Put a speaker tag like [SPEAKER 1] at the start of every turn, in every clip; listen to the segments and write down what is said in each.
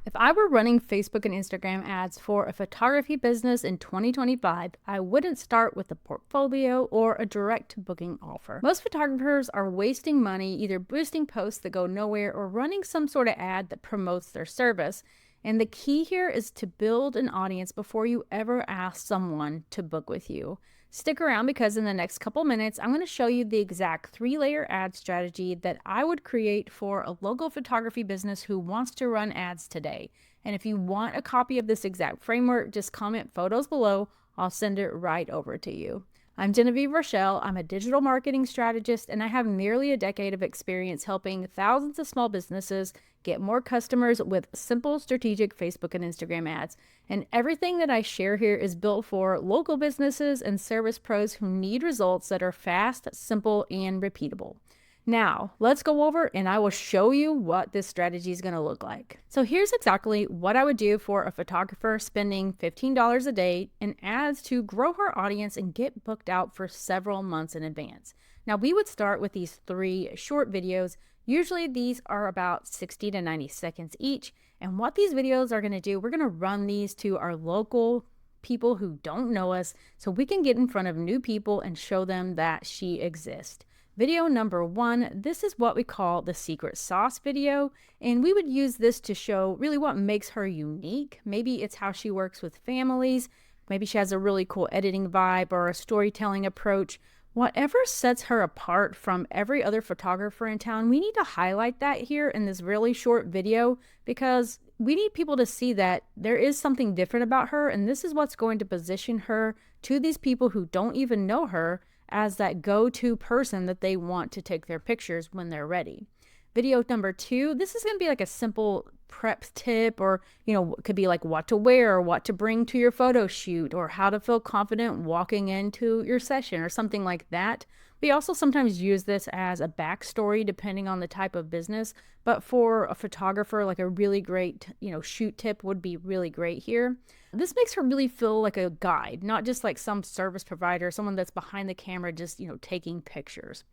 [SPEAKER 1] If I were running Facebook and Instagram ads for a photography business in 2025, I wouldn't start with a portfolio or a direct booking offer. Most photographers are wasting money either boosting posts that go nowhere or running some sort of ad that promotes their service. And the key here is to build an audience before you ever ask someone to book with you. Stick around because in the next couple minutes, I'm going to show you the exact 3-layer ad strategy that I would create for a local photography business who wants to run ads today. And if you want a copy of this exact framework, just comment photos below. I'll send it right over to you. I'm Genevieve Rochelle. I'm a digital marketing strategist, and I have nearly a decade of experience helping thousands of small businesses get more customers with simple, strategic Facebook and Instagram ads. And everything that I share here is built for local businesses and service pros who need results that are fast, simple, and repeatable. Now, let's go over and I will show you what this strategy is going to look like. So here's exactly what I would do for a photographer spending $15 a day in ads to grow her audience and get booked out for several months in advance. Now, we would start with these 3 short videos. Usually these are about 60 to 90 seconds each. And what these videos are going to do, we're going to run these to our local people who don't know us so we can get in front of new people and show them that she exists. Video number 1, this is what we call the secret sauce video, and we would use this to show really what makes her unique. Maybe it's how she works with families, maybe she has a really cool editing vibe or a storytelling approach. Whatever sets her apart from every other photographer in town, we need to highlight that here in this really short video because we need people to see that there is something different about her, and this is what's going to position her to these people who don't even know her as that go-to person that they want to take their pictures when they're ready. Video number 2, this is going to be like a simple prep tip, or it could be like what to wear or what to bring to your photo shoot or how to feel confident walking into your session or something like that. We also sometimes use this as a backstory depending on the type of business, but for a photographer, like a really great, shoot tip would be really great here. This makes her really feel like a guide, not just like some service provider, someone that's behind the camera just, taking pictures.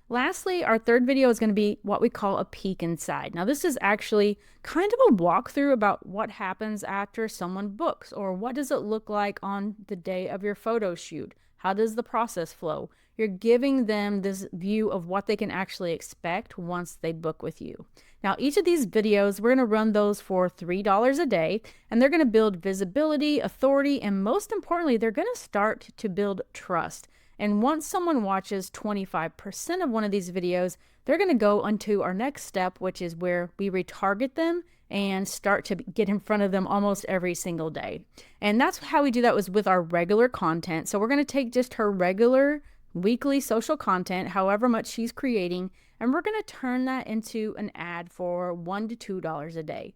[SPEAKER 1] Lastly, our third video is going to be what we call a peek inside. Now, this is actually kind of a walkthrough about what happens after someone books, or what does it look like on the day of your photo shoot? How does the process flow? You're giving them this view of what they can actually expect once they book with you. Now, each of these videos, we're going to run those for $3 a day, and they're going to build visibility, authority, and most importantly, they're going to start to build trust. And once someone watches 25% of one of these videos, they're going to go onto our next step, which is where we retarget them and start to get in front of them almost every single day. And that's how we do that, was with our regular content. So we're going to take just her regular weekly social content, however much she's creating, and we're going to turn that into an ad for $1 to $2 a day.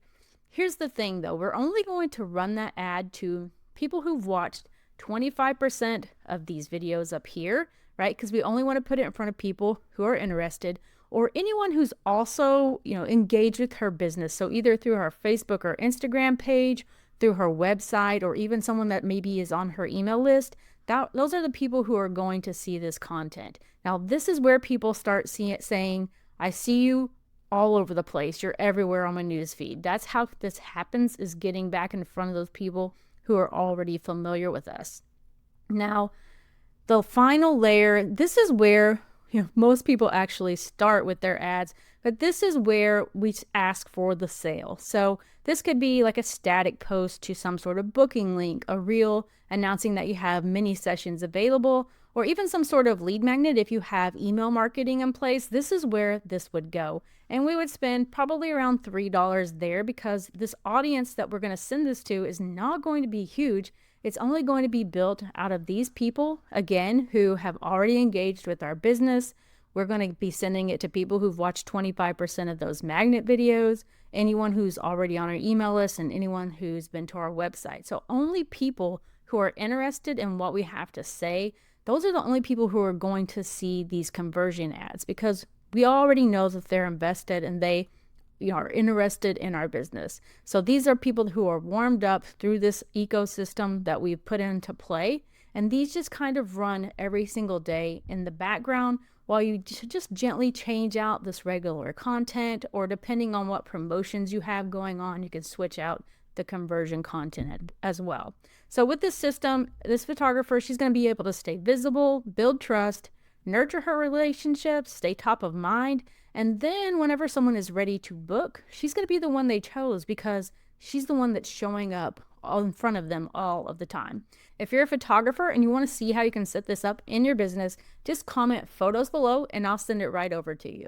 [SPEAKER 1] Here's the thing though, we're only going to run that ad to people who've watched 25% of these videos up here, right? Because we only want to put it in front of people who are interested, or anyone who's also, engaged with her business. So either through her Facebook or Instagram page, through her website, or even someone that maybe is on her email list. Those are the people who are going to see this content. Now, this is where people start saying, I see you all over the place. You're everywhere on my news feed. That's how this happens, is getting back in front of those people who are already familiar with us. Now, the final layer, this is where most people actually start with their ads, but this is where we ask for the sale. So this could be like a static post to some sort of booking link, a reel announcing that you have mini sessions available, or even some sort of lead magnet if you have email marketing in place. This is where this would go. And we would spend probably around $3 there, because this audience that we're going to send this to is not going to be huge. It's only going to be built out of these people, again, who have already engaged with our business. We're going to be sending it to people who've watched 25% of those magnet videos, anyone who's already on our email list, and anyone who's been to our website. So only people who are interested in what we have to say, those are the only people who are going to see these conversion ads, because we already know that they're invested and they are interested in our business. So these are people who are warmed up through this ecosystem that we've put into play. And these just kind of run every single day in the background while you just gently change out this regular content, or depending on what promotions you have going on, you can switch out the conversion content as well. So with this system, this photographer, she's going to be able to stay visible, build trust, nurture her relationships, stay top of mind, and then whenever someone is ready to book, she's going to be the one they chose because she's the one that's showing up all in front of them all of the time. If you're a photographer and you want to see how you can set this up in your business, just comment photos below and I'll send it right over to you.